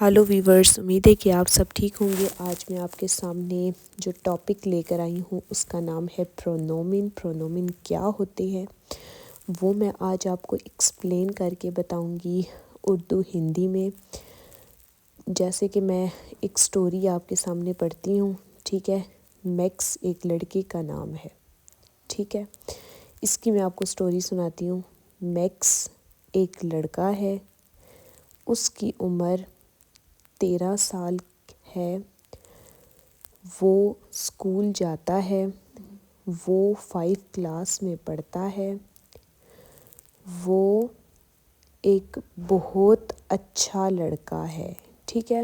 Hello viewers, امید ہے کہ آپ سب ٹھیک ہوں گے۔ آج میں آپ کے سامنے جو ٹاپک لے کر آئی ہوں اس کا نام ہے پرونومن۔ پرونومن کیا ہوتے ہیں وہ میں آج آپ کو ایکسپلین کر کے بتاؤں گی اردو ہندی میں۔ جیسے کہ میں ایک سٹوری آپ کے سامنے پڑھتی ہوں، ٹھیک ہے۔ میکس ایک لڑکے کا نام ہے، ٹھیک ہے۔ اس کی میں آپ کو سٹوری سناتی ہوں۔ میکس ایک لڑکا ہے، اس کی عمر 13 سال ہے، وہ اسکول جاتا ہے، وہ 5 کلاس میں پڑھتا ہے، وہ ایک بہت اچھا لڑکا ہے، ٹھیک ہے۔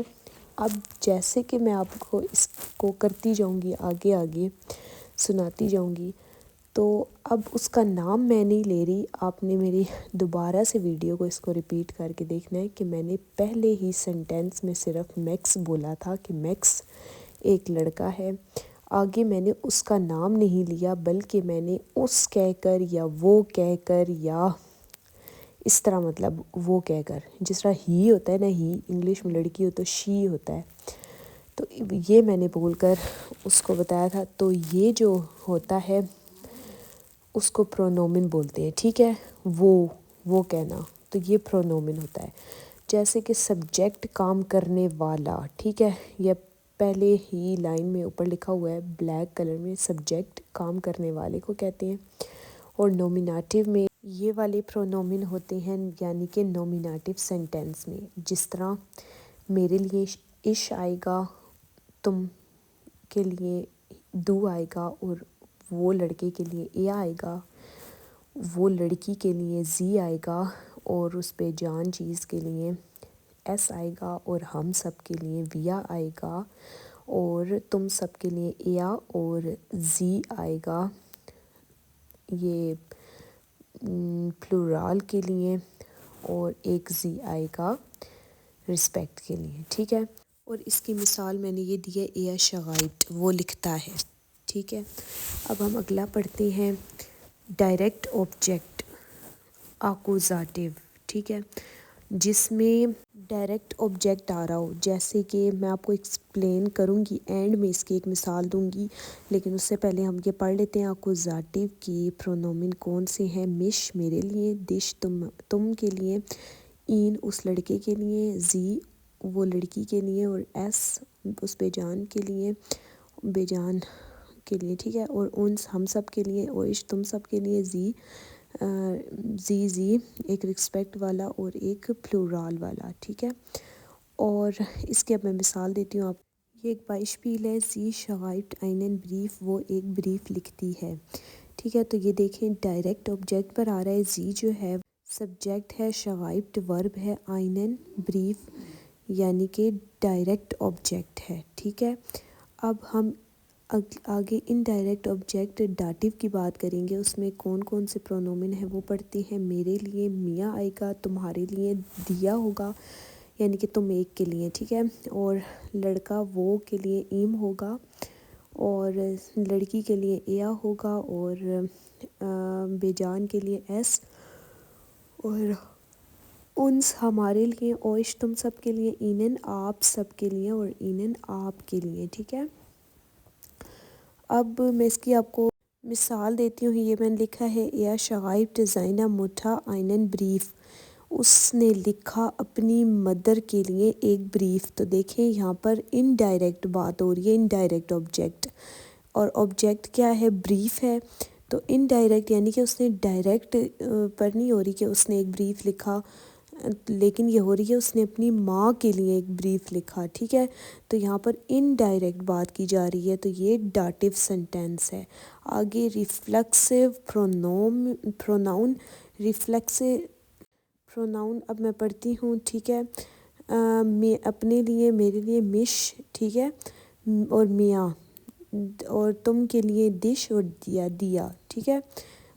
اب جیسے کہ میں آپ کو اس کو کرتی جاؤں گی، آگے آگے سناتی جاؤں گی، تو اب اس کا نام میں نہیں لے رہی، آپ نے میری دوبارہ سے ویڈیو کو اس کو ریپیٹ کر کے دیکھنا ہے کہ میں نے پہلے ہی سینٹینس میں صرف میکس بولا تھا کہ میکس ایک لڑکا ہے۔ آگے میں نے اس کا نام نہیں لیا، بلکہ میں نے اس کہہ کر یا وہ کہہ کر یا اس طرح، مطلب وہ کہہ کر، جس طرح ہی ہوتا ہے نا، ہی انگلش میں لڑکی ہو تو شی ہوتا ہے، تو یہ میں نے بول کر اس کو بتایا تھا۔ تو یہ جو ہوتا ہے اس کو پرونومن بولتے ہیں، ٹھیک ہے۔ وہ کہنا، تو یہ پرونومن ہوتا ہے۔ جیسے کہ سبجیکٹ کام کرنے والا، ٹھیک ہے، یہ پہلے ہی لائن میں اوپر لکھا ہوا ہے بلیک کلر میں، سبجیکٹ کام کرنے والے کو کہتے ہیں۔ اور نومینیٹیو میں یہ والے پرونومن ہوتے ہیں، یعنی کہ نومینیٹیو سینٹینس میں، جس طرح میرے لیے اش آئے گا، تم کے لیے دو آئے گا، اور وہ لڑکے کے لیے اے آئے گا، وہ لڑکی کے لیے زی آئے گا، اور اس پہ جان چیز کے لیے ایس آئے گا، اور ہم سب کے لیے ویا آئے گا، اور تم سب کے لیے ایا اور زی آئے گا، یہ پلورال کے لیے، اور ایک زی آئے گا رسپیکٹ کے لیے، ٹھیک ہے۔ اور اس کی مثال میں نے یہ دی ہے، ایا شغائبٹ، وہ لکھتا ہے، ٹھیک ہے۔ اب ہم اگلا پڑھتے ہیں، ڈائریکٹ آبجیکٹ آکوزیٹیو، ٹھیک ہے، جس میں ڈائریکٹ آبجیکٹ آ رہا ہو، جیسے کہ میں آپ کو ایکسپلین کروں گی، اینڈ میں اس کی ایک مثال دوں گی، لیکن اس سے پہلے ہم یہ پڑھ لیتے ہیں آکوزیٹیو کی پرونومن کون سے ہیں۔ مش میرے لیے، دش تم کے لیے، این اس لڑکے کے لیے، زی وہ لڑکی کے لیے، اور ایس اس بے جان کے لیے، بے جان کے لیے، ٹھیک ہے، اور انس ہم سب کے لیے، اور عش تم سب کے لیے، زی ایک رسپیکٹ والا اور ایک پلورال والا، ٹھیک ہے۔ اور اس کی اب میں مثال دیتی ہوں آپ، یہ ایک بائشپیل ہے، زی شغائبٹ einen بریف، وہ ایک بریف لکھتی ہے، ٹھیک ہے۔ تو یہ دیکھیں ڈائریکٹ آبجیکٹ پر آ رہا ہے، زی جو ہے سبجیکٹ ہے، شغائبٹ ورب ہے، einen بریف یعنی کہ ڈائریکٹ آبجیکٹ ہے، ٹھیک ہے۔ اب ہم آگے ان ڈائریکٹ آبجیکٹ ڈاٹیو کی بات کریں گے، اس میں کون کون سے پرونومن ہیں وہ پڑھتے ہیں۔ میرے لیے میاں آئے گا، تمہارے لیے دیا ہوگا، یعنی کہ تم ایک کے لیے، ٹھیک ہے، اور لڑکا وہ کے لیے ایم ہوگا، اور لڑکی کے لیے ایا ہوگا، اور بے جان کے لیے ایس، اور انس ہمارے لیے، اوش تم سب کے لیے، اینن آپ سب کے لیے، اور اینن آپ کے لیے، ٹھیک ہے۔ اب میں اس کی آپ کو مثال دیتی ہوں، یہ میں نے لکھا ہے، ایا شغائبٹ زینہ مٹھا einen بریف، اس نے لکھا اپنی مدر کے لیے ایک بریف۔ تو دیکھیں یہاں پر انڈائریکٹ بات ہو رہی ہے، انڈائریکٹ آبجیکٹ، اور آبجیکٹ کیا ہے، بریف ہے، تو انڈائریکٹ یعنی کہ اس نے ڈائریکٹ پر نہیں ہو رہی کہ اس نے ایک بریف لکھا، لیکن یہ ہو رہی ہے اس نے اپنی ماں کے لیے ایک بریف لکھا، ٹھیک ہے۔ تو یہاں پر انڈائریکٹ بات کی جا رہی ہے، تو یہ ڈاٹیو سینٹینس ہے۔ آگے ریفلیکسو پروناؤن، ریفلیکسو پروناؤن اب میں پڑھتی ہوں، ٹھیک ہے۔ میں اپنے لیے، میرے لیے مش، ٹھیک ہے، اور میاں، اور تم کے لیے دش اور دیا، ٹھیک ہے،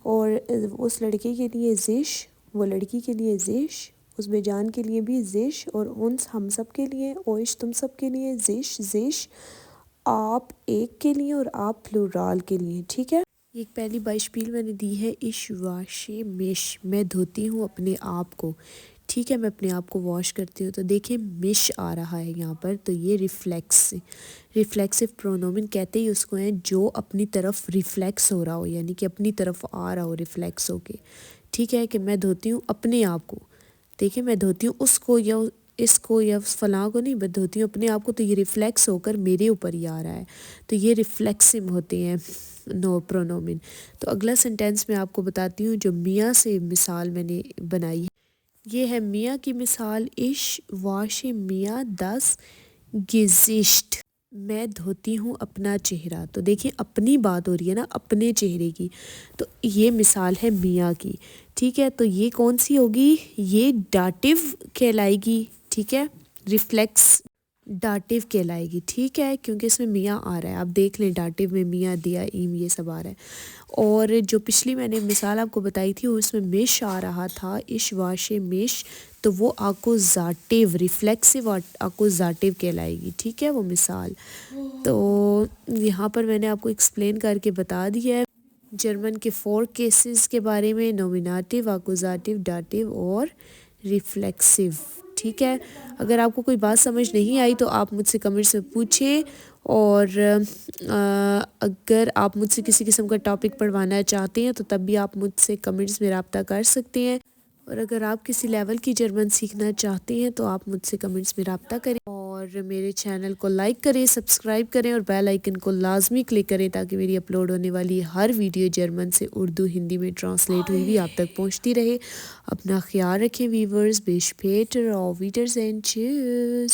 اور اس لڑکے کے لیے زش، وہ لڑکی کے لیے زش، اس بے جان کے لیے بھی زش، اور انس ہم سب کے لیے، اوش تم سب کے لیے زش، آپ ایک کے لیے، اور آپ پلورال کے لیے، ٹھیک ہے۔ ایک پہلی بائشپیل میں نے دی ہے، اش واشے مش، میں دھوتی ہوں اپنے آپ کو، ٹھیک ہے، میں اپنے آپ کو واش کرتی ہوں تو دیکھیں مش آ رہا ہے یہاں پر، تو یہ ریفلیکسو پرونومن کہتے ہی اس کو ہیں جو اپنی طرف ریفلیکس ہو رہا ہو، یعنی کہ اپنی طرف آ رہا ہو ریفلیکس ہو کے. ٹھیک ہے، کہ میں دھوتی ہوں اپنے آپ کو، دیکھیں میں دھوتی ہوں اس کو یا اس کو یا فلاں کو نہیں، میں دھوتی ہوں اپنے آپ کو، تو یہ ریفلیکس ہو کر میرے اوپر ہی آ رہا ہے، تو یہ ریفلیکسو ہوتے ہیں نو پرونومن. تو اگلا سینٹینس میں آپ کو بتاتی ہوں جو میاں سے مثال میں نے بنائی ہے. یہ ہے میاں کی مثال. اش واش میاں دس گزشت، میں دھوتی ہوں اپنا چہرہ. تو دیکھیں اپنی بات ہو رہی ہے نا، اپنے چہرے کی، تو یہ مثال ہے میاں کی. ٹھیک ہے، تو یہ کون سی ہوگی؟ یہ ڈاٹیو کہلائے گی. ٹھیک ہے، ریفلیکس ڈاٹیو کہلائے گی. ٹھیک ہے، کیونکہ اس میں میاں آ رہا ہے، آپ دیکھ لیں ڈاٹیو میں میاں دیا ایم یہ سب آ رہا ہے. اور جو پچھلی میں نے مثال آپ کو بتائی تھی اس میں مش آ رہا تھا، اش واش مش، تو وہ آکوزاٹیو ریفلیکسو آکوزاٹیو کہلائے گی. ٹھیک ہے، وہ مثال. تو یہاں پر میں نے آپ کو ایکسپلین کر کے بتا دیا ہے جرمن کے 4 کیسز کے بارے میں، نومیناتیو، آکوزاٹیو، داٹیو اور ریفلیکسو. ٹھیک ہے، اگر آپ کو کوئی بات سمجھ نہیں آئی تو آپ مجھ سے کمنٹس میں پوچھیں، اور اگر آپ مجھ سے کسی قسم کا ٹاپک پڑھوانا چاہتے ہیں تو تب بھی آپ مجھ سے کمنٹس میں رابطہ کر سکتے ہیں. اور اگر آپ کسی لیول کی جرمن سیکھنا چاہتے ہیں تو آپ مجھ سے کمنٹس میں رابطہ کریں، اور میرے چینل کو لائک کریں، سبسکرائب کریں اور بیل آئیکن کو لازمی کلک کریں تاکہ میری اپلوڈ ہونے والی ہر ویڈیو جرمن سے اردو ہندی میں ٹرانسلیٹ ہوئی بھی آپ تک پہنچتی رہے. اپنا خیال رکھیں ویورز، بے شپیٹر اور ویٹرز اینڈ چیئرز.